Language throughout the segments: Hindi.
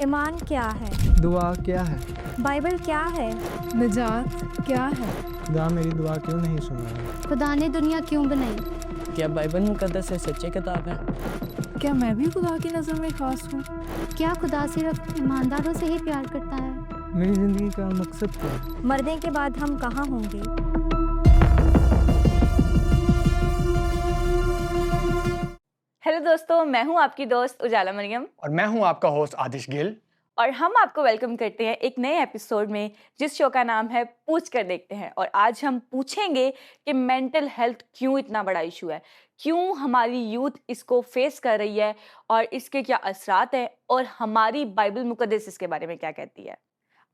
ईमान क्या है? दुआ क्या है? बाइबल क्या है? निजात क्या है? खुदा मेरी दुआ क्यों नहीं सुन रहा? खुदा ने दुनिया क्यों बनाई? क्या बाइबल मुकद्दस है सच्ची किताब है? क्या मैं भी खुदा की नज़र में खास हूँ? क्या खुदा सिर्फ ईमानदारों से ही प्यार करता है? मेरी ज़िंदगी का मकसद क्या है? मरने के बाद हम कहाँ होंगे? हेलो दोस्तों, मैं हूं आपकी दोस्त उजाला मरियम और मैं हूं आपका होस्ट आदिश गिल। और हम आपको वेलकम करते हैं एक नए एपिसोड में, जिस शो का नाम है पूछ कर देखते हैं। और आज हम पूछेंगे कि मेंटल हेल्थ क्यों इतना बड़ा इशू है, क्यों हमारी यूथ इसको फेस कर रही है और इसके क्या असरात हैं और हमारी बाइबल मुकद्दस इसके बारे में क्या कहती है।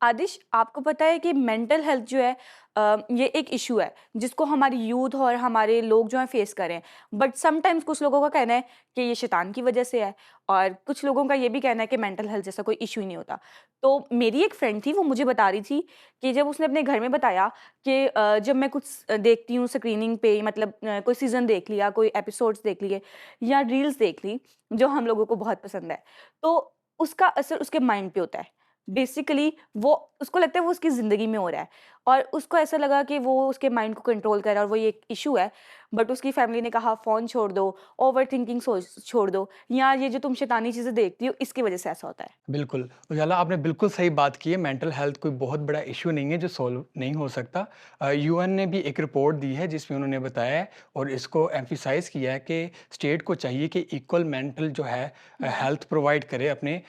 आदिश, आपको पता है कि मेंटल हेल्थ जो है ये एक इशू है जिसको हमारी यूथ और हमारे लोग जो है फेस करें। बट समटाइम्स कुछ लोगों का कहना है कि ये शैतान की वजह से है, और कुछ लोगों का ये भी कहना है कि मेंटल हेल्थ जैसा कोई इशू ही नहीं होता। तो मेरी एक फ्रेंड थी, वो मुझे बता रही थी कि जब उसने अपने घर में बताया कि जब मैं कुछ देखती हूँ स्क्रीनिंग पे, मतलब कोई सीज़न देख लिया, कोई एपिसोड्स देख लिए या रील्स देख ली जो हम लोगों को बहुत पसंद है, तो उसका असर उसके माइंड पे होता है। बेसिकली वो, उसको लगता है वो उसकी ज़िंदगी में हो रहा है, और उसको ऐसा लगा कि वो उसके माइंड को कंट्रोल कर रहा है और वो ये एक इशू है। बट उसकी फैमिली ने कहा फ़ोन छोड़ दो, ओवर थिंकिंग छोड़ दो, या ये जो तुम शैतानी चीज़ें देखती हो इसकी वजह से ऐसा होता है। बिल्कुल, उजाला आपने बिल्कुल सही बात की है। मेंटल हेल्थ कोई बहुत बड़ा इश्यू नहीं है जो सॉल्व नहीं हो सकता। यूएन ने भी एक रिपोर्ट दी है जिसमें उन्होंने बताया है और इसको एम्फसाइज़ किया है कि स्टेट को चाहिए कि इक्वल मेंटल जो है हेल्थ प्रोवाइड करे अपने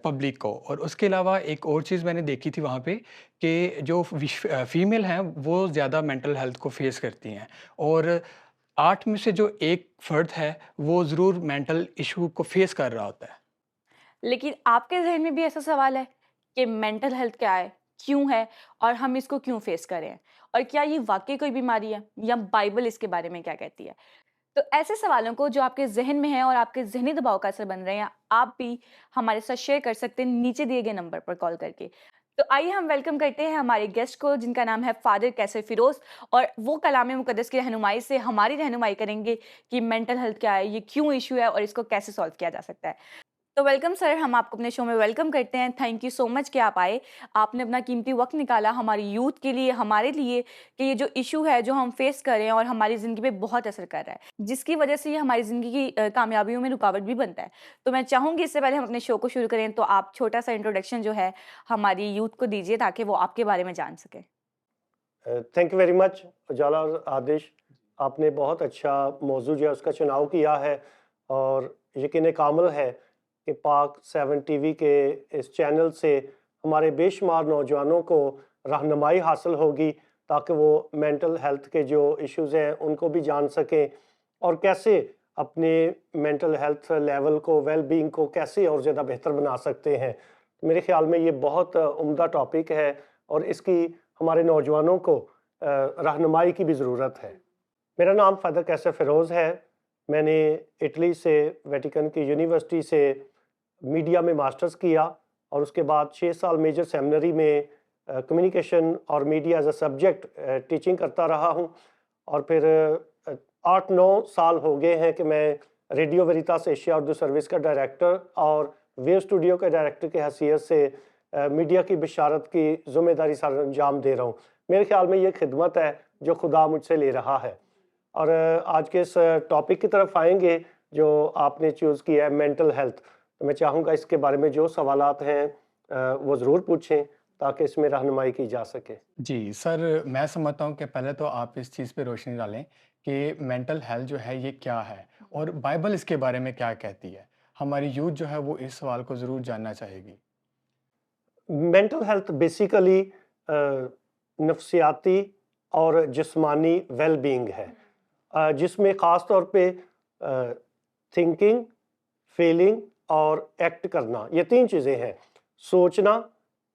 पब्लिक को। और उसके अलावा एक और चीज़ मैंने देखी थी वहाँ पे कि जो फीमेल हैं वो ज़्यादा मेंटल हेल्थ को फेस करती हैं, और 8 में से जो 1 फ़र्द है वो ज़रूर मेंटल इश्यू को फेस कर रहा होता है। लेकिन आपके ज़हन में भी ऐसा सवाल है कि मेंटल हेल्थ क्या है, क्यों है और हम इसको क्यों फेस कर रहे हैं, और क्या ये वाक़ई कोई बीमारी है, या बाइबल इसके बारे में क्या कहती है? तो ऐसे सवालों को जो आपके ज़हन में है और आपके ज़हनी दबाव का असर बन रहे हैं, आप भी हमारे साथ शेयर कर सकते हैं नीचे दिए गए नंबर पर कॉल करके। तो आइए हम वेलकम करते हैं हमारे गेस्ट को, जिनका नाम है फादर कैसर फिरोज़, और वो कलाम मुक़द्दस की रहनुमाई से हमारी रहनुमाई करेंगे कि मेंटल हेल्थ क्या है, ये क्यों इश्यू है और इसको कैसे सॉल्व किया जा सकता है। तो वेलकम सर, हम आपको अपने शो में वेलकम करते हैं। थैंक यू सो मच कि आप आए। आपने अपना कीमती वक़्त निकाला हमारी यूथ के लिए, हमारे लिए, कि ये जो इश्यू है जो हम फेस कर रहे हैं और हमारी ज़िंदगी पे बहुत असर कर रहा है, जिसकी वजह से ये हमारी ज़िंदगी की कामयाबियों में रुकावट भी बनता है। तो मैं चाहूँगी इससे पहले हम अपने शो को शुरू करें तो आप छोटा-सा इंट्रोडक्शन जो है हमारी यूथ को दीजिए ताकि वो आपके बारे में जान सकें। थैंक यू वेरी मच उजाला और आदिश, आपने बहुत अच्छा मौजू जो है उसका चुनाव किया है, और यकीन कामिल है कि पाक 7 टीवी के इस चैनल से हमारे बेशुमार नौजवानों को रहनुमाई हासिल होगी ताकि वो मेंटल हेल्थ के जो इश्यूज़ हैं उनको भी जान सकें और कैसे अपने मेंटल हेल्थ लेवल को, वेल बीइंग को कैसे और ज़्यादा बेहतर बना सकते हैं। मेरे ख़्याल में ये बहुत उम्दा टॉपिक है और इसकी हमारे नौजवानों को रहनुमाई की भी ज़रूरत है। मेरा नाम फादर कैसर फिरोज़ है। मैंने इटली से वेटिकन की यूनिवर्सिटी से मीडिया में मास्टर्स किया और उसके बाद 6 साल मेजर सेमिनरी में कम्युनिकेशन और media as a subject teaching करता रहा हूँ, और फिर 8-9 साल हो गए हैं कि मैं रेडियो वेरितास एशिया उर्दू सर्विस का डायरेक्टर और वेव स्टूडियो के डायरेक्टर की हैसियत से मीडिया की बिशारत की ज़िम्मेदारी सर अंजाम दे रहा हूँ। मेरे ख्याल में ये खिदमत है जो खुदा मुझसे ले रहा है। और आज के इस टॉपिक की तरफ आएंगे जो आपने चूज़ किया है, मेंटल हेल्थ। तो मैं चाहूँगा इसके बारे में जो सवालात हैं वो ज़रूर पूछें ताकि इसमें रहनुमाई की जा सके। जी, सर मैं समझता हूँ कि पहले तो आप इस चीज़ पे रोशनी डालें कि मेंटल हेल्थ जो है ये क्या है और बाइबल इसके बारे में क्या कहती है? हमारी यूथ जो है वो इस सवाल को ज़रूर जानना चाहेगी। मेंटल हेल्थ बेसिकली नफ्सियाती और जिस्मानी वेल बीइंग है, जिसमें ख़ास तौर पे थिंकिंग, फीलिंग और एक्ट करना, ये 3 चीज़ें हैं। सोचना,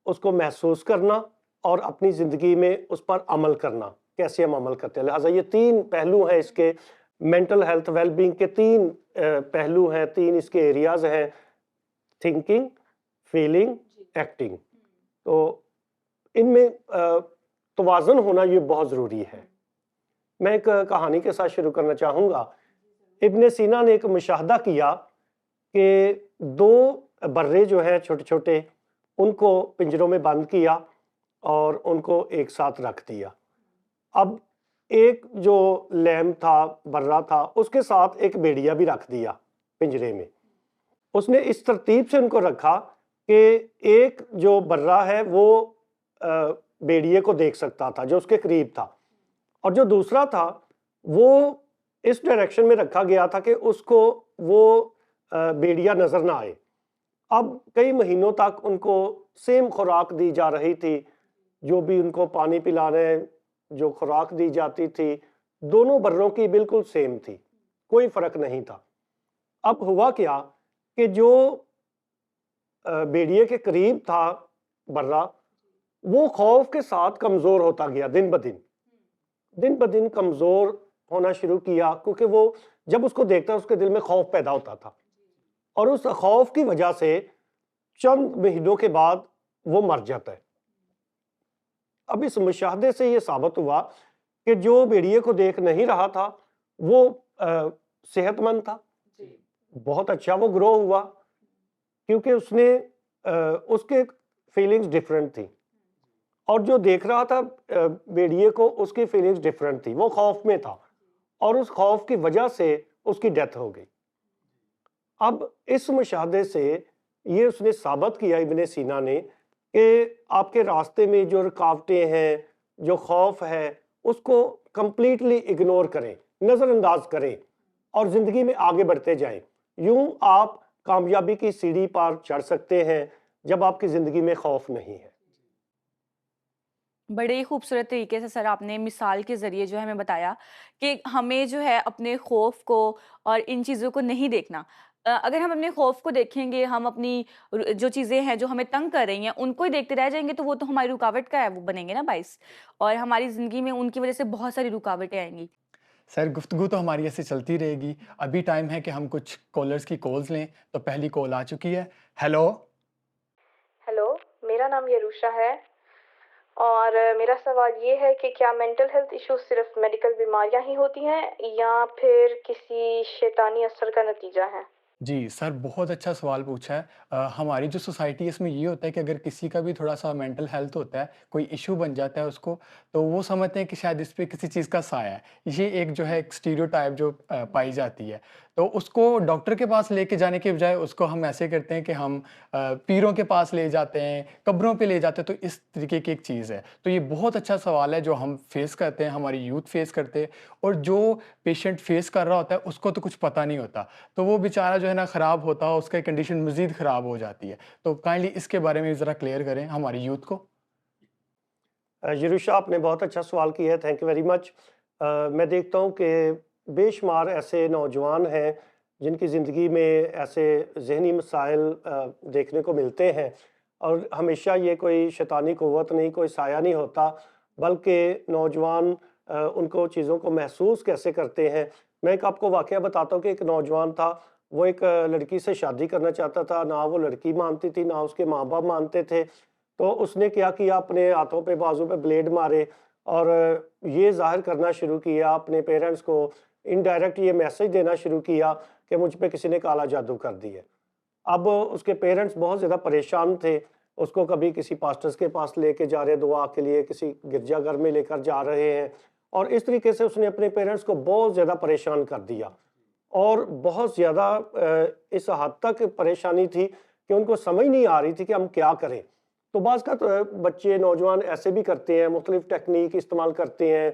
उसको महसूस करना और अपनी ज़िंदगी में उस पर अमल करना, कैसे हम अमल करते हैं। लिहाजा ये 3 पहलू हैं इसके। मेंटल हेल्थ वेल बीइंग के 3 पहलू हैं, 3 इसके एरियाज़ हैं, थिंकिंग, फीलिंग, एक्टिंग। तो इनमें तवाज़ुन होना ये बहुत ज़रूरी है। मैं एक कहानी के साथ शुरू करना चाहूँगा। इब्न सीना ने एक मुशाहदा किया कि 2 बर्रे जो हैं छोटे छोटे, उनको पिंजरों में बंद किया और उनको एक साथ रख दिया। अब एक जो लैम था, बर्रा था, उसके साथ एक भेड़िया भी रख दिया पिंजरे में। उसने इस तरतीब से उनको रखा कि एक जो बर्रा है वो भेड़िए को देख सकता था जो उसके करीब था, और जो दूसरा था वो इस डायरेक्शन में रखा गया था कि उसको वो भेड़िया नज़र ना आए। अब कई महीनों तक उनको सेम खुराक दी जा रही थी, जो भी उनको पानी पिलाने जो खुराक दी जाती थी, दोनों बर्रों की बिल्कुल सेम थी, कोई फ़र्क नहीं था। अब हुआ क्या कि जो भेड़िए के करीब था बर्रा, वो खौफ के साथ कमज़ोर होता गया, दिन ब दिन कमज़ोर होना शुरू किया, क्योंकि वो जब उसको देखता उसके दिल में खौफ पैदा होता था, और उस खौफ की वजह से चंद महीनों के बाद वो मर जाता है। अब इस मुशाहदे से ये साबित हुआ कि जो भेड़िए को देख नहीं रहा था वो सेहतमंद था, बहुत अच्छा वो ग्रो हुआ, क्योंकि उसने उसके फीलिंग्स डिफरेंट थी, और जो देख रहा था भेड़िए को, उसकी फीलिंग्स डिफरेंट थी, वो खौफ में था, और उस खौफ की वजह से उसकी डेथ हो गई। अब इस मुशाहदे से ये उसने साबित किया इब्ने सीना ने कि आपके रास्ते में जो रुकावटें हैं, जो खौफ है, उसको कंप्लीटली इग्नोर करें, नज़रअंदाज करें और ज़िंदगी में आगे बढ़ते जाएं। यूं आप कामयाबी की सीढ़ी पर चढ़ सकते हैं जब आपकी ज़िंदगी में खौफ नहीं है। बड़े ही खूबसूरत तरीके से सर आपने मिसाल के ज़रिए जो है हमें बताया कि हमें जो है अपने खौफ को और इन चीज़ों को नहीं देखना। अगर हम अपने खौफ को देखेंगे, हम अपनी जो चीज़ें हैं जो हमें तंग कर रही हैं उनको ही देखते रह जाएंगे, तो वो तो हमारी रुकावट का है, वो बनेंगे ना बाइस, और हमारी ज़िंदगी में उनकी वजह से बहुत सारी रुकावटें आएंगी। सर गुफ्तगू तो हमारी ऐसे चलती रहेगी। अभी टाइम है कि हम कुछ कॉलर्स की कॉल्स लें, तो पहली कॉल आ चुकी है। हेलो। हेलो, मेरा नाम यरूशा है और मेरा सवाल ये है कि क्या मेंटल हेल्थ इश्यूज सिर्फ मेडिकल बीमारियां ही होती हैं या फिर किसी शैतानी असर का नतीजा है? जी, सर बहुत अच्छा सवाल पूछा है। हमारी जो सोसाइटी है इसमें ये होता है कि अगर किसी का भी थोड़ा-सा मेंटल हेल्थ होता है, कोई इश्यू बन जाता है उसको, तो वो समझते हैं कि शायद इस पे किसी चीज़ का साया है। ये एक जो है एक स्टीरियोटाइप जो पाई जाती है। तो उसको डॉक्टर के पास लेके जाने के बजाय उसको हम ऐसे करते हैं कि हम पीरों के पास ले जाते हैं, कब्रों पे ले जाते हैं, तो इस तरीके की एक चीज़ है। तो ये बहुत अच्छा सवाल है जो हम फेस करते हैं, हमारी यूथ फेस करते हैं, और जो पेशेंट फेस कर रहा होता है उसको तो कुछ पता नहीं होता। तो वो बेचारा जो है ना ख़राब होता है, उसकी कंडीशन मज़ीद ख़राब हो जाती है। तो काइंडली इसके बारे में ज़रा क्लियर करें हमारी यूथ को। यरूशा, आपने बहुत अच्छा सवाल किया है, थैंक यू वेरी मच। मैं देखता हूँ कि बेशुमार ऐसे नौजवान हैं जिनकी ज़िंदगी में ऐसे ज़हनी मसाइल देखने को मिलते हैं, और हमेशा ये कोई शैतानी क़ुव्वत नहीं, कोई साया नहीं होता, बल्कि नौजवान उनको चीज़ों को महसूस कैसे करते हैं। मैं एक आपको वाक़या बताता हूँ कि एक नौजवान था, वो एक लड़की से शादी करना चाहता था, ना वो लड़की मानती थी, ना उसके माँ बाप मानते थे। तो उसने क्या किया, अपने हाथों पे बाजू पे ब्लेड मारे और ये ज़ाहिर करना शुरू किया अपने पेरेंट्स को, इनडायरेक्ट ये मैसेज देना शुरू किया कि मुझ पे किसी ने काला जादू कर दिया। अब उसके पेरेंट्स बहुत ज़्यादा परेशान थे, उसको कभी किसी पास्टर्स के पास लेके जा रहे दुआ के लिए, किसी गिरजाघर में लेकर जा रहे हैं, और इस तरीके से उसने अपने पेरेंट्स को बहुत ज़्यादा परेशान कर दिया, और बहुत ज़्यादा इस हद तक परेशानी थी कि उनको समझ नहीं आ रही थी कि हम क्या करें। तो बाज़ का तो बच्चे नौजवान ऐसे भी करते हैं, मुख्तलिफ़ टेक्निक इस्तेमाल करते हैं,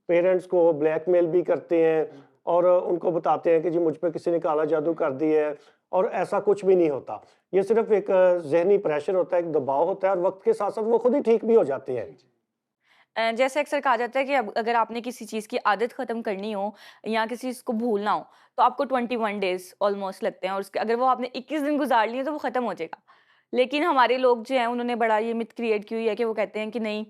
पेरेंट्स को ब्लैकमेल भी करते हैं और उनको बताते हैं कि जी मुझ पे किसी ने काला जादू कर दिया है, और ऐसा कुछ भी नहीं होता। ये सिर्फ़ एक ज़हनी प्रेशर होता है, एक दबाव होता है, और वक्त के साथ साथ वो खुद ही ठीक भी हो जाते हैं। जैसे अक्सर कहा जाता है कि अगर आपने किसी चीज़ की आदत ख़त्म करनी हो या किसी चीज़ को भूलना हो, तो आपको 21 डेज़ ऑलमोस्ट लगते हैं, और उसके अगर वो आपने 21 दिन गुजार लिए तो वो ख़त्म हो जाएगा। लेकिन हमारे लोग जो हैं उन्होंने बड़ा ये मिथ क्रिएट की हुई है कि वो कहते हैं कि नहीं,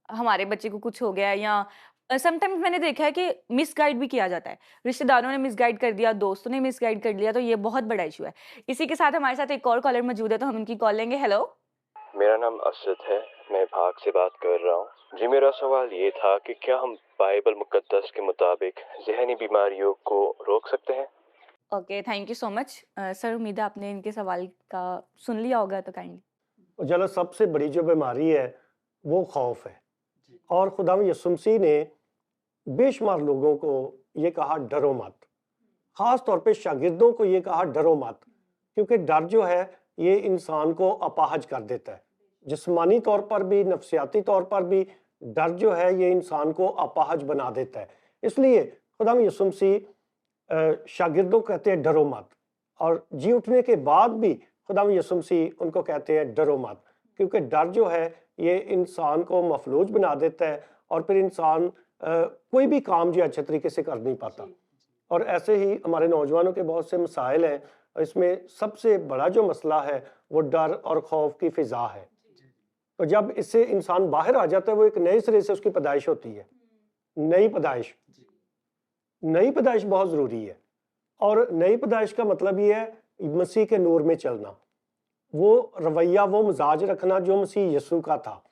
हमारे बच्चे को कुछ हो गया है, या समटाइम्स मैंने देखा है कि मिसगाइड भी किया जाता है। रिश्तेदारों ने मिसगाइड कर दिया, दोस्तों ने मिसगाइड कर दिया, तो ये बहुत बड़ा इशू है। इसी के साथ हमारे साथ एक और कॉलर मौजूद है, तो हम उनकी कॉल लेंगे। हेलो, मेरा नाम असद है, मैं भाग से बात कर रहा हूँ। जी मेरा सवाल ये था कि क्या हम बाइबल मुकद्दस के मुताबिक ज़हनी बीमारियों को रोक सकते हैं? Okay, thank you so much. Sir, उम्मीद है आपने इनके सवाल का सुन लिया होगा, तो काइंडली। उजाला, सबसे बड़ी जो बीमारी है वो खौफ है। और खुदावंद यीशु मसीह ने बेशुमार लोगों को ये कहा डरो मत, ख़ास तौर पे शागिर्दों को ये कहा डरो मत, क्योंकि डर जो है ये इंसान को अपाहज कर देता है। जिस्मानी तौर पर भी, नफ्सियाती तौर पर भी डर जो है ये इंसान को अपाहज बना देता है। इसलिए खुदावंद यीशु मसीह शागिर्दों को कहते हैं डरो मत, और जी उठने के बाद भी खुदावंद यीशु मसीह उनको कहते हैं डरो मत, क्योंकि डर जो है ये इंसान को मफलूज बना देता है और फिर इंसान कोई भी काम जो अच्छे तरीके से कर नहीं पाता। और ऐसे ही हमारे नौजवानों के बहुत से मसाइल हैं, इसमें सबसे बड़ा जो मसला है वो डर और खौफ की फ़िज़ा है। तो जब इससे इंसान बाहर आ जाता है, वो एक नए सिरे से उसकी पैदाइश होती है। नई पैदाइश बहुत ज़रूरी है। और नई पैदाइश का मतलब ये है मसीह के नूर में चलना, वो रवैया, वो मिजाज रखना जो मसीह यीशु का था।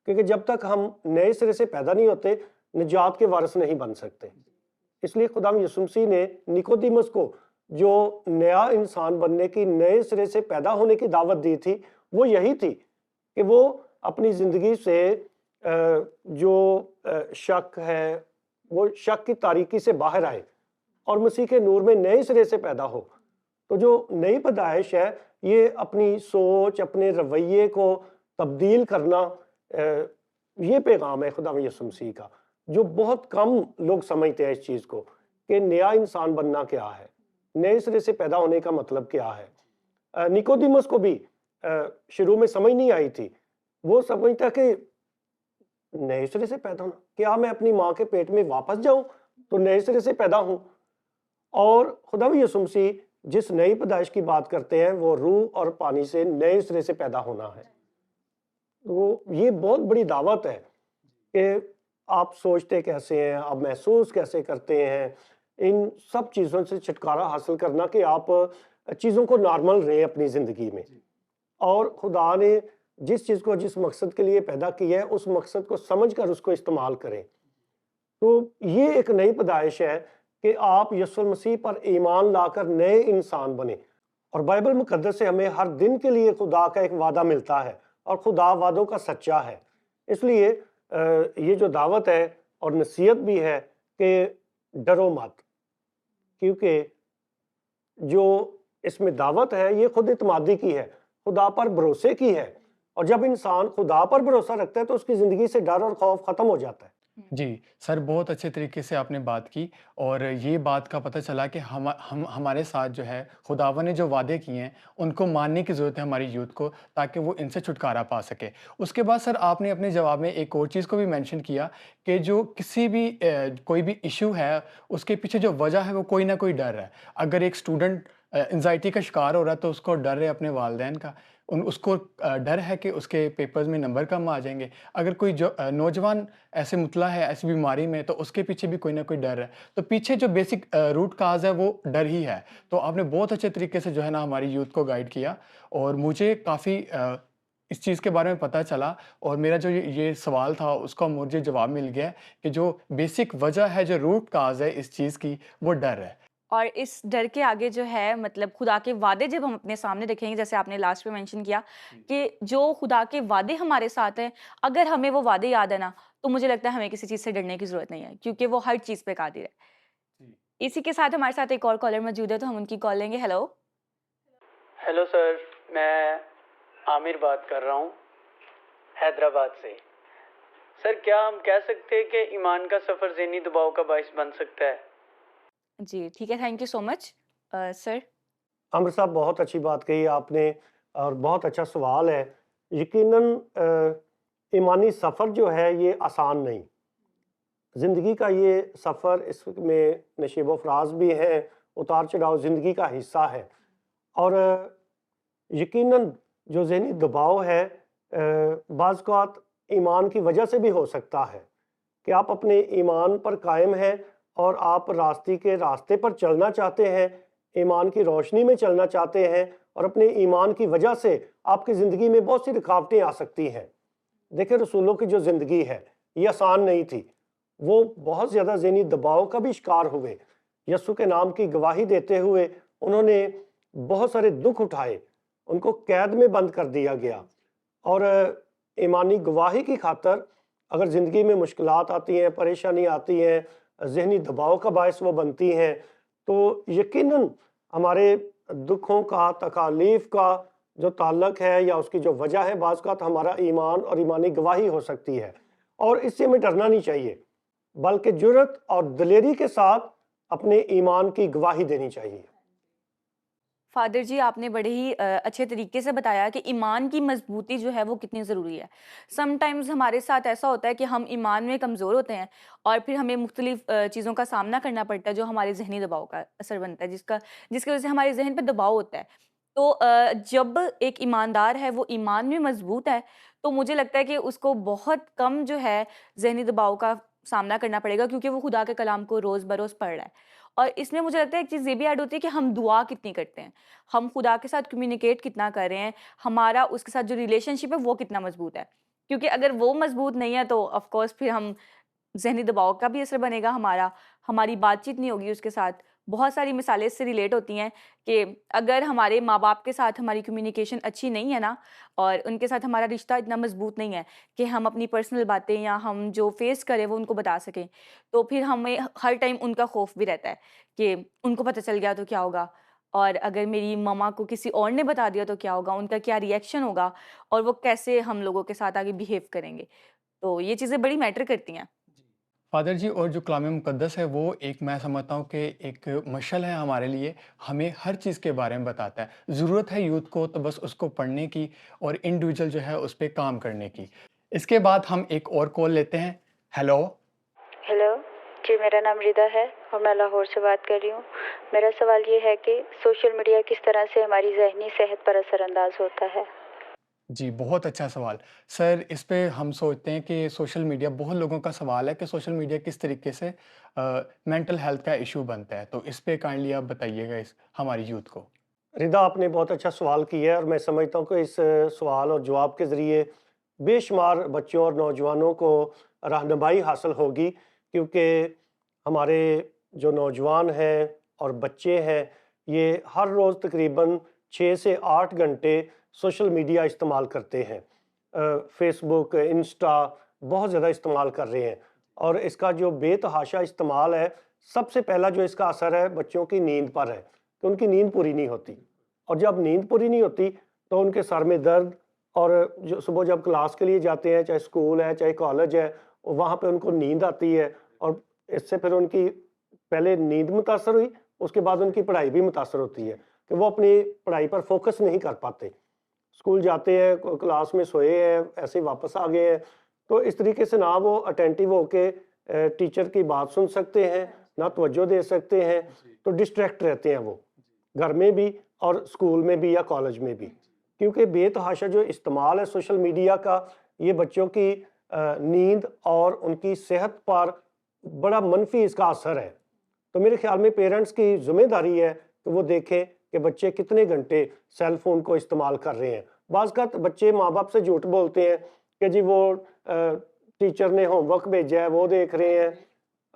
क्योंकि जब तक हम नए सिरे से पैदा नहीं होते, निजात के वारिस नहीं बन सकते। इसलिए खुदावंद यीशु मसीह ने निकोदेमुस को जो नया इंसान बनने की, नए सिरे से पैदा होने की दावत दी थी, वो यही थी कि वो अपनी ज़िंदगी से जो शक है, वो शक की तारीकी से बाहर आए और मसीह के नूर में नए सिरे से पैदा हो। तो जो नई पैदाइश है ये अपनी सोच, अपने रवैये को तब्दील करना, ये पैगाम है खुदावंद यीशु मसीह का, जो बहुत कम लोग समझते हैं इस चीज़ को कि नया इंसान बनना क्या है, नए सिरे से पैदा होने का मतलब क्या है। निकोदेमुस को भी शुरू में समझ नहीं आई थी। वो समझता कि नए सिरे से पैदा होना, क्या मैं अपनी माँ के पेट में वापस जाऊं तो नए सिरे से पैदा हूं। और खुदावंद यीशु मसीह जिस नई पैदाइश की बात करते हैं वो रूह और पानी से नए सिरे से पैदा होना है। तो ये बहुत बड़ी दावत है कि आप सोचते कैसे हैं, आप महसूस कैसे करते हैं, इन सब चीज़ों से छुटकारा हासिल करना कि आप चीज़ों को नॉर्मल रहें अपनी ज़िंदगी में। और खुदा ने जिस चीज़ को जिस मकसद के लिए पैदा किया है, उस मकसद को समझकर उसको इस्तेमाल करें। तो ये एक नई पैदाइश है कि आप यीशु मसीह पर ईमान लाकर नए इंसान बने। और बाइबल मुकद्दस से हमें हर दिन के लिए खुदा का एक वादा मिलता है, और खुदा वादों का सच्चा है। इसलिए ये जो दावत है और नसीहत भी है कि डरो मत, क्योंकि जो इसमें दावत है ये खुद इत्मादी की है, खुदा पर भरोसे की है। और जब इंसान खुदा पर भरोसा रखता है तो उसकी ज़िंदगी से डर और खौफ ख़त्म हो जाता है। जी, सर बहुत अच्छे तरीके से आपने बात की, और ये बात का पता चला कि हम हमारे साथ जो है खुदावन ने जो वादे किए हैं उनको मानने की ज़रूरत है हमारी यूथ को, ताकि वो इनसे छुटकारा पा सके। उसके बाद सर आपने अपने जवाब में एक और चीज़ को भी मेंशन किया कि जो किसी भी कोई भी इशू है उसके पीछे जो वजह है वो कोई ना कोई डर है। अगर एक स्टूडेंट एंजाइटी का शिकार हो रहा है तो उसको डर है अपने वालिदैन का, उसको डर है कि उसके पेपर्स में नंबर कम आ जाएंगे। अगर कोई जो नौजवान ऐसे मुतला है ऐसी बीमारी में, तो उसके पीछे भी कोई ना कोई डर है। तो पीछे जो बेसिक रूट काज है वो डर ही है। तो आपने बहुत अच्छे तरीके से जो है ना हमारी यूथ को गाइड किया, और मुझे काफ़ी इस चीज़ के बारे में पता चला, और मेरा जो ये सवाल था उसका मुझे जवाब मिल गया कि जो बेसिक वजह है, जो रूट काज है इस चीज़ की, वो डर है। और इस डर के आगे जो है मतलब खुदा के वादे जब हम अपने सामने रखेंगे, जैसे आपने लास्ट में मेंशन किया कि जो खुदा के वादे हमारे साथ हैं, अगर हमें वो वादे याद है ना, तो मुझे लगता है हमें किसी चीज़ से डरने की ज़रूरत नहीं है, क्योंकि वो हर चीज़ पे कादिर है। इसी के साथ हमारे साथ एक और कॉलर मौजूद है, तो हम उनकी कॉल लेंगे। हेलो हेलो सर, मैं आमिर बात कर रहा हूँ हैदराबाद से। सर, क्या हम कह सकते हैं कि ईमान का सफ़र ज़हनी दबाव का बायस बन सकता है? जी, ठीक है, thank you so much. Sir Aamir साहब, बहुत अच्छी बात कही आपने और बहुत अच्छा सवाल है। यकीनन ईमानी सफ़र जो है ये आसान नहीं। ज़िंदगी का ये सफ़र, इसमें नशीब व फराज भी हैं, उतार चढ़ाव ज़िंदगी का हिस्सा है। और यकीनन जो ज़हनी दबाव है बाज़ औक़ात ईमान की वजह से भी हो सकता है कि आप अपने ईमान पर कायम हैं और आप रास्ते पर चलना चाहते हैं, ईमान की रोशनी में चलना चाहते हैं, और अपने ईमान की वजह से आपकी ज़िंदगी में बहुत सी रुकावटें आ सकती हैं। देखिए, रसूलों की जो ज़िंदगी है ये आसान नहीं थी। वो बहुत ज़्यादा ज़हनी दबाव का भी शिकार हुए। यस्सु के नाम की गवाही देते हुए उन्होंने बहुत सारे दुख उठाए, उनको कैद में बंद कर दिया गया। और ईमानी गवाही की खातर अगर ज़िंदगी में मुश्किलात आती हैं, परेशानी आती हैं, ज़हनी दबाव का बायस वो बनती हैं, तो यकीनन हमारे दुखों का, तकालीफ का जो ताल्लुक है या उसकी जो वजह है, बाज़ औक़ात हमारा ईमान और ईमानी गवाही हो सकती है। और इससे हमें डरना नहीं चाहिए, बल्कि जुर्रत और दिलेरी के साथ अपने ईमान की गवाही देनी चाहिए। फादर जी, आपने बड़े ही अच्छे तरीके से बताया कि ईमान की मजबूती जो है वो कितनी ज़रूरी है। समटाइम्स हमारे साथ ऐसा होता है कि हम ईमान में कमज़ोर होते हैं और फिर हमें मुख्तलिफ चीज़ों का सामना करना पड़ता है जो हमारे ज़हनी दबाव का असर बनता है, जिसकी वजह से हमारे जहन पे दबाव होता है। तो जब एक ईमानदार है वो ईमान में मजबूत है, तो मुझे लगता है कि उसको बहुत कम जो है ज़हनी दबाव का सामना करना पड़ेगा, क्योंकि वो खुदा के कलाम को रोज़ बरोज़ पढ़ रहा है। और इसमें मुझे लगता है एक चीज़ ये भी ऐड होती है कि हम दुआ कितनी करते हैं, हम खुदा के साथ कम्युनिकेट कितना कर रहे हैं, हमारा उसके साथ जो रिलेशनशिप है वो कितना मजबूत है। क्योंकि अगर वो मजबूत नहीं है तो ऑफ कोर्स फिर हम ज़हनी दबाव का भी असर बनेगा हमारा, हमारी बातचीत नहीं होगी उसके साथ। बहुत सारी मिसालें इससे रिलेट होती हैं कि अगर हमारे माँ-बाप के साथ हमारी कम्युनिकेशन अच्छी नहीं है ना, और उनके साथ हमारा रिश्ता इतना मजबूत नहीं है कि हम अपनी पर्सनल बातें या हम जो फेस करें वो उनको बता सकें, तो फिर हमें हर टाइम उनका खौफ भी रहता है कि उनको पता चल गया तो क्या होगा, और अगर मेरी मम्मा को किसी और ने बता दिया तो क्या होगा, उनका क्या रिएक्शन होगा और वो कैसे हम लोगों के साथ आगे बिहेव करेंगे। तो ये चीज़ें बड़ी मैटर करती हैं। फ़ादर जी, और जो कलाम मुक़द्दस है वो एक, मैं समझता हूँ कि एक मशाल है हमारे लिए, हमें हर चीज़ के बारे में बताता है। ज़रूरत है यूथ को तो बस उसको पढ़ने की और इंडिविजुअल जो है उस पे काम करने की। इसके बाद हम एक और कॉल लेते हैं। हेलो। हेलो जी, मेरा नाम रिदा है और मैं लाहौर से बात कर रही हूँ। मेरा सवाल ये है कि सोशल मीडिया किस तरह से हमारी ज़हनी सेहत पर असरअंदाज होता है। जी, बहुत अच्छा सवाल। सर, इस पे हम सोचते हैं कि सोशल मीडिया, बहुत लोगों का सवाल है कि सोशल मीडिया किस तरीके से मेंटल हेल्थ का इशू बनता है, तो इस पे काइंडली आप बताइएगा इस हमारी यूथ को। रिदा, आपने बहुत अच्छा सवाल किया है और मैं समझता हूँ कि इस सवाल और जवाब के ज़रिए बेशुमार बच्चों और नौजवानों को रहनुमाई हासिल होगी, क्योंकि हमारे जो नौजवान हैं और बच्चे हैं, ये हर रोज़ तकरीबन 6 से 8 घंटे सोशल मीडिया इस्तेमाल करते हैं। फ़ेसबुक, इंस्टा बहुत ज़्यादा इस्तेमाल कर रहे हैं और इसका जो बेतहाशा इस्तेमाल है, सबसे पहला जो इसका असर है बच्चों की नींद पर है कि उनकी नींद पूरी नहीं होती, और जब नींद पूरी नहीं होती तो उनके सर में दर्द, और जो सुबह जब क्लास के लिए जाते हैं, चाहे स्कूल है चाहे कॉलेज है, वहाँ पे उनको नींद आती है और इससे फिर उनकी पहले नींद मुतासर हुई, उसके बाद उनकी पढ़ाई भी मुतासर होती है कि वो अपनी पढ़ाई पर फोकस नहीं कर पाते। स्कूल जाते हैं, क्लास में सोए हैं, ऐसे ही वापस आ गए हैं, तो इस तरीके से ना वो अटेंटिव होके टीचर की बात सुन सकते हैं, ना तवज्जो दे सकते हैं, तो डिस्ट्रैक्ट रहते हैं वो, घर में भी और स्कूल में भी या कॉलेज में भी। क्योंकि बेतहाशा जो इस्तेमाल है सोशल मीडिया का, ये बच्चों की नींद और उनकी सेहत पर बड़ा मनफी इसका असर है। तो मेरे ख्याल में पेरेंट्स की ज़िम्मेदारी है कि वो देखें कि बच्चे कितने घंटे सेल फ़ोन को इस्तेमाल कर रहे हैं। बाज़ औक़ात बच्चे माँ बाप से झूठ बोलते हैं कि जी वो टीचर ने होमवर्क भेजा है वो देख रहे हैं,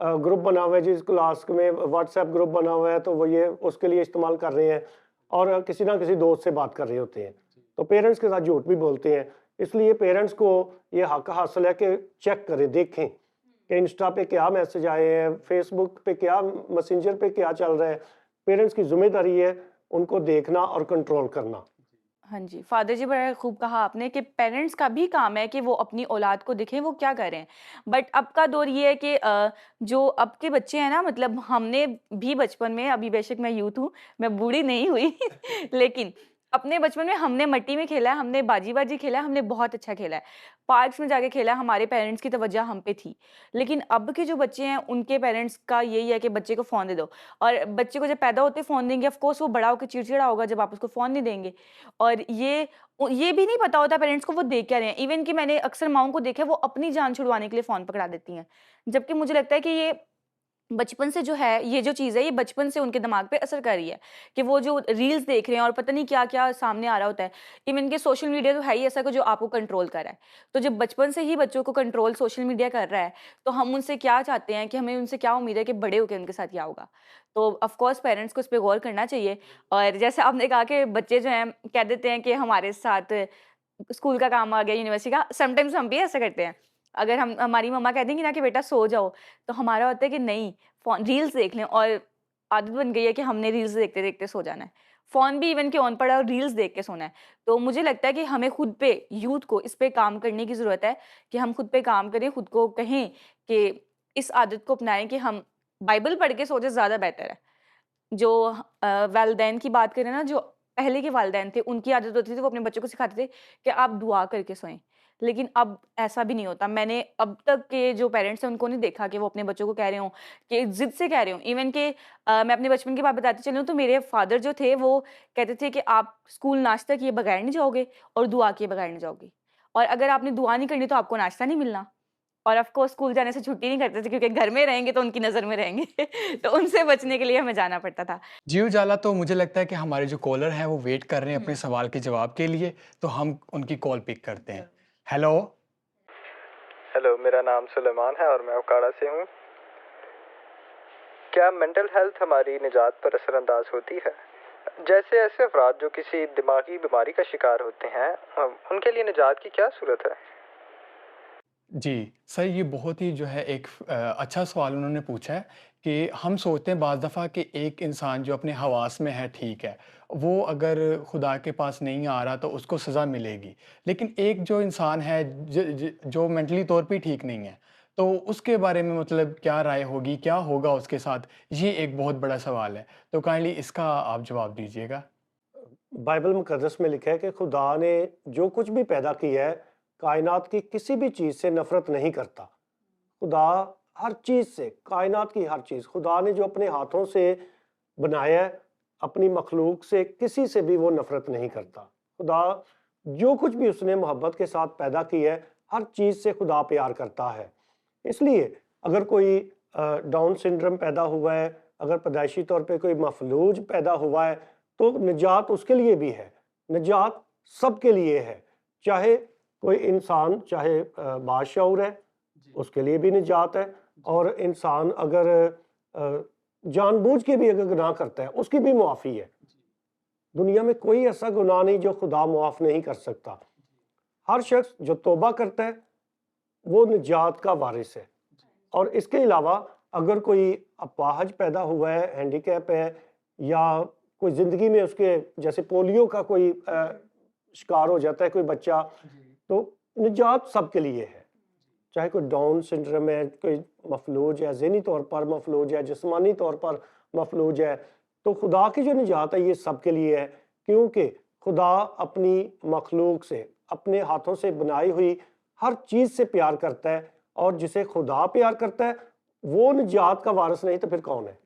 ग्रुप बना हुआ है जिस क्लास में व्हाट्सएप ग्रुप बना हुआ है तो वो ये उसके लिए इस्तेमाल कर रहे हैं, और किसी ना किसी दोस्त से बात कर रहे होते हैं, तो पेरेंट्स के साथ झूठ भी बोलते हैं। इसलिए पेरेंट्स को ये हक हासिल है कि चेक करें, देखें कि इंस्टा पे क्या मैसेज आए हैं, फेसबुक पे क्या, मैसेंजर पे क्या चल रहा है। पेरेंट्स की जिम्मेदारी है उनको देखना और कंट्रोल करना। हाँ जी, फादर जी, बड़ा खूब कहा आपने कि पेरेंट्स का भी काम है कि वो अपनी औलाद को देखें वो क्या कर रहे हैं। बट अब का दौर ये है कि जो अब के बच्चे हैं ना, मतलब हमने भी बचपन में, अभी बेशक मैं यूथ हूँ, मैं बूढ़ी नहीं हुई लेकिन अपने बचपन में हमने मट्टी में खेला है, हमने बाजी खेला है, हमने बहुत अच्छा खेला है, पार्क्स में जाके खेला है, हमारे पेरेंट्स की तवज्जो हम पे थी। लेकिन अब के जो बच्चे हैं उनके पेरेंट्स का यही है कि बच्चे को फ़ोन दे दो, और बच्चे को जब पैदा होते फ़ोन देंगे, ऑफ कोर्स वो बड़ा होकर चिड़चिड़ा होगा जब आप उसको फ़ोन नहीं देंगे, और ये भी नहीं पता होता पेरेंट्स को वो देख क्या रहे हैं। इवन कि मैंने अक्सर माँओं को देखा है वो अपनी जान छुड़वाने के लिए फ़ोन पकड़ा देती हैं, जबकि मुझे लगता है कि ये बचपन से जो है ये जो चीज़ है ये बचपन से उनके दिमाग पे असर कर रही है कि वो जो रील्स देख रहे हैं और पता नहीं क्या क्या सामने आ रहा होता है। इवन के सोशल मीडिया तो है ही ऐसा कि जो आपको कंट्रोल कर रहा है। तो जब बचपन से ही बच्चों को कंट्रोल सोशल मीडिया कर रहा है तो हम उनसे क्या चाहते हैं कि हमें उनसे क्या उम्मीद है कि बड़े होकर उनके साथ क्या होगा। तो ऑफ कोर्स पेरेंट्स को इस पे गौर करना चाहिए। और जैसे आपने कहा कि बच्चे जो हैं कह देते हैं कि हमारे साथ स्कूल का काम आ गया, यूनिवर्सिटी का, समटाइम्स हम भी ऐसा करते हैं। अगर हम हमारी मम्मा कह देंगी ना कि बेटा सो जाओ, तो हमारा होता है कि नहीं फ़ोन रील्स देख लें, और आदत बन गई है कि हमने रील्स देखते-देखते सो जाना है। फ़ोन भी इवन कि ऑन पड़ा है और रील्स देख के सोना है। तो मुझे लगता है कि हमें खुद पे, यूथ को इस पे काम करने की ज़रूरत है कि हम खुद पे काम करें, खुद को कहें कि इस आदत को अपनाएँ कि हम बाइबल पढ़ के सो जाएँ, ज़्यादा बेहतर है। जो वालिदैन की बात करें ना, जो पहले के वालिदैन थे, उनकी आदत होती थी वो अपने बच्चों को सिखाते थे कि आप दुआ करके सोएं। लेकिन अब ऐसा भी नहीं होता। मैंने अब तक के जो पेरेंट्स हैं उनको नहीं देखा कि वो अपने बच्चों को कह रहे हों कि ज़िद से कह रहे हों। इवन कि मैं अपने बचपन की बात बताती चलूँ तो मेरे फादर जो थे वो कहते थे कि आप स्कूल नाश्ता किए बगैर नहीं जाओगे और दुआ किए बगैर नहीं जाओगे। और अगर आपने दुआ नहीं करनी तो आपको नाश्ता नहीं मिलना। और ऑफ कोर्स स्कूल जाने से छुट्टी नहीं करते थे क्योंकि घर में रहेंगे तो उनकी नज़र में रहेंगे। तो उनसे बचने के लिए हमें जाना पड़ता था। जी उजाला, तो मुझे लगता है कि हमारे जो कॉलर हैं वो वेट कर रहे हैं अपने सवाल के जवाब के लिए, तो हम उनकी कॉल पिक करते हैं। हेलो। हेलो, मेरा नाम सुलेमान है और मैं उकाड़ा से हूँ। क्या मेंटल हेल्थ हमारी निजात पर असरअंदाज होती है? जैसे ऐसे अफराद जो किसी दिमागी बीमारी का शिकार होते हैं, उनके लिए निजात की क्या सूरत है? जी, सर ये बहुत ही जो है एक अच्छा सवाल उन्होंने पूछा है कि हम सोचते हैं बाज़ दफ़ा कि एक इंसान जो अपने हवास में है ठीक है, वो अगर खुदा के पास नहीं आ रहा तो उसको सज़ा मिलेगी। लेकिन एक जो इंसान है जो मेंटली तौर पे ठीक नहीं है, तो उसके बारे में मतलब क्या राय होगी, क्या होगा उसके साथ? ये एक बहुत बड़ा सवाल है। तो काइंडली इसका आप जवाब दीजिएगा। बाइबल मुक़द्दस में लिखा है कि खुदा ने जो कुछ भी पैदा किया है, कायनात की किसी भी चीज़ से नफ़रत नहीं करता। खुदा हर चीज़ से, कायनात की हर चीज़, खुदा ने जो अपने हाथों से बनाया है, अपनी मखलूक से किसी से भी वो नफ़रत नहीं करता। खुदा जो कुछ भी उसने मोहब्बत के साथ पैदा किया है, हर चीज़ से खुदा प्यार करता है। इसलिए अगर कोई डाउन सिंड्रोम पैदा हुआ है, अगर पैदाइशी तौर पे कोई मफलूज पैदा हुआ है, तो निजात उसके लिए भी है। निजात सबके लिए है। चाहे कोई इंसान चाहे बाशऊर है, उसके लिए भी निजात है। और इंसान अगर जानबूझ के भी अगर गुनाह करता है, उसकी भी मुआफ़ी है। दुनिया में कोई ऐसा गुनाह नहीं जो खुदा मुआफ़ नहीं कर सकता। हर शख्स जो तौबा करता है वो निजात का वारिस है। और इसके अलावा अगर कोई अपाहज पैदा हुआ है, हैंडीकैप है, या कोई ज़िंदगी में उसके जैसे पोलियो का कोई शिकार हो जाता है कोई बच्चा, तो निजात सबके लिए है। चाहे कोई डाउन सिंड्रोम है, कोई मफलूज है, ज़हनी तौर पर मफलूज है, जिस्मानी तौर पर मफलूज है, तो खुदा की जो निजात है ये सबके लिए है। क्योंकि खुदा अपनी मखलूक से, अपने हाथों से बनाई हुई हर चीज़ से प्यार करता है, और जिसे खुदा प्यार करता है वो निजात का वारिस नहीं तो फिर कौन है?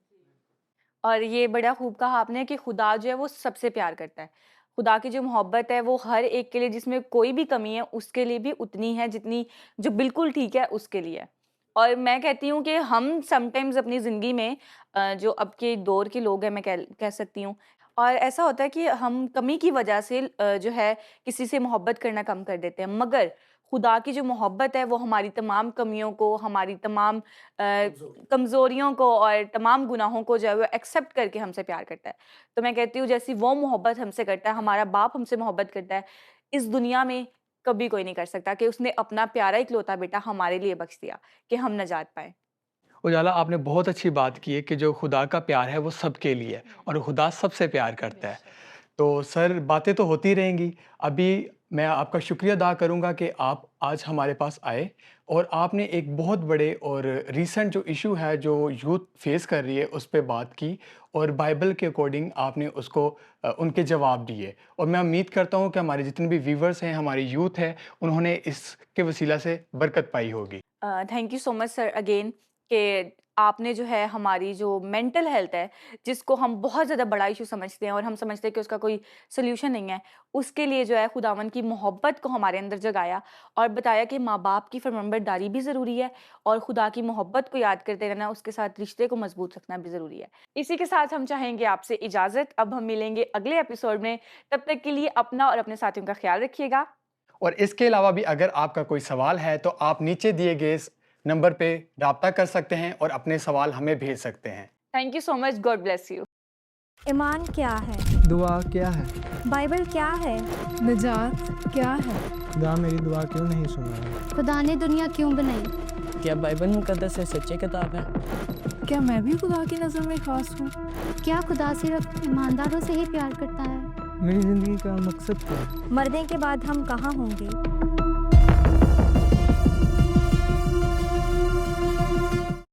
और ये बड़ा खूब कहा आपने कि खुदा जो है वो सबसे प्यार करता है। खुदा की जो मोहब्बत है वो हर एक के लिए, जिसमें कोई भी कमी है उसके लिए भी उतनी है जितनी जो बिल्कुल ठीक है उसके लिए है। और मैं कहती हूँ कि हम समटाइम्स अपनी ज़िंदगी में जो अब के दौर के लोग हैं, मैं कह सकती हूँ, और ऐसा होता है कि हम कमी की वजह से जो है किसी से मोहब्बत करना कम कर देते हैं। मगर खुदा की जो मोहब्बत है वो हमारी तमाम कमियों को, हमारी तमाम कमज़ोरियों को और तमाम गुनाहों को जो है वो एक्सेप्ट करके हमसे प्यार करता है। तो मैं कहती हूँ जैसी वो मोहब्बत हमसे करता है, हमारा बाप हमसे मोहब्बत करता है, इस दुनिया में कभी कोई नहीं कर सकता कि उसने अपना प्यारा इकलौता बेटा हमारे लिए बख्श दिया कि हम नजात पाएँ। उजाला, आपने बहुत अच्छी बात की है कि जो खुदा का प्यार है वो सबके लिए है और खुदा सबसे प्यार करता है। तो सर बातें तो होती रहेंगी। अभी मैं आपका शुक्रिया अदा करूंगा कि आप आज हमारे पास आए और आपने एक बहुत बड़े और रीसेंट जो इशू है जो यूथ फेस कर रही है उस पे बात की, और बाइबल के अकॉर्डिंग आपने उसको उनके जवाब दिए। और मैं उम्मीद करता हूँ कि हमारे जितने भी व्यूवर्स हैं, हमारे यूथ है, उन्होंने इसके वसीला से बरकत पाई होगी। Thank you so much sir again कि आपने जो है हमारी जो मेंटल हेल्थ है, जिसको हम बहुत ज़्यादा बड़ा इशू समझते हैं और हम समझते हैं कि उसका कोई सोल्यूशन नहीं है, उसके लिए जो है खुदावन की मोहब्बत को हमारे अंदर जगाया और बताया कि माँ बाप की फरमाबरदारी भी ज़रूरी है और खुदा की मोहब्बत को याद करते रहना, उसके साथ रिश्ते को मजबूत रखना भी ज़रूरी है। इसी के साथ हम चाहेंगे आपसे इजाज़त। अब हम मिलेंगे अगले एपिसोड में। तब तक के लिए अपना और अपने साथियों का ख्याल रखिएगा। और इसके अलावा भी अगर आपका कोई सवाल है तो आप नीचे दिए गए इस नंबर पे राब्ता कर सकते हैं और अपने सवाल हमें भेज सकते हैं। Thank you so much. God bless you. ईमान क्या है? दुआ क्या है? बाइबल क्या है? निजात क्या है? खुदा मेरी दुआ क्यों नहीं सुन रहा? खुदा ने दुनिया क्यों बनाई? क्या बाइबल मुकद्दस है सच्ची किताब है? क्या मैं भी खुदा की नज़र में ख़ास हूँ? क्या खुदा सिर्फ ईमानदारों से ही प्यार करता है? मेरी ज़िंदगी का मकसद क्या है? मरने के बाद हम कहाँ होंगे?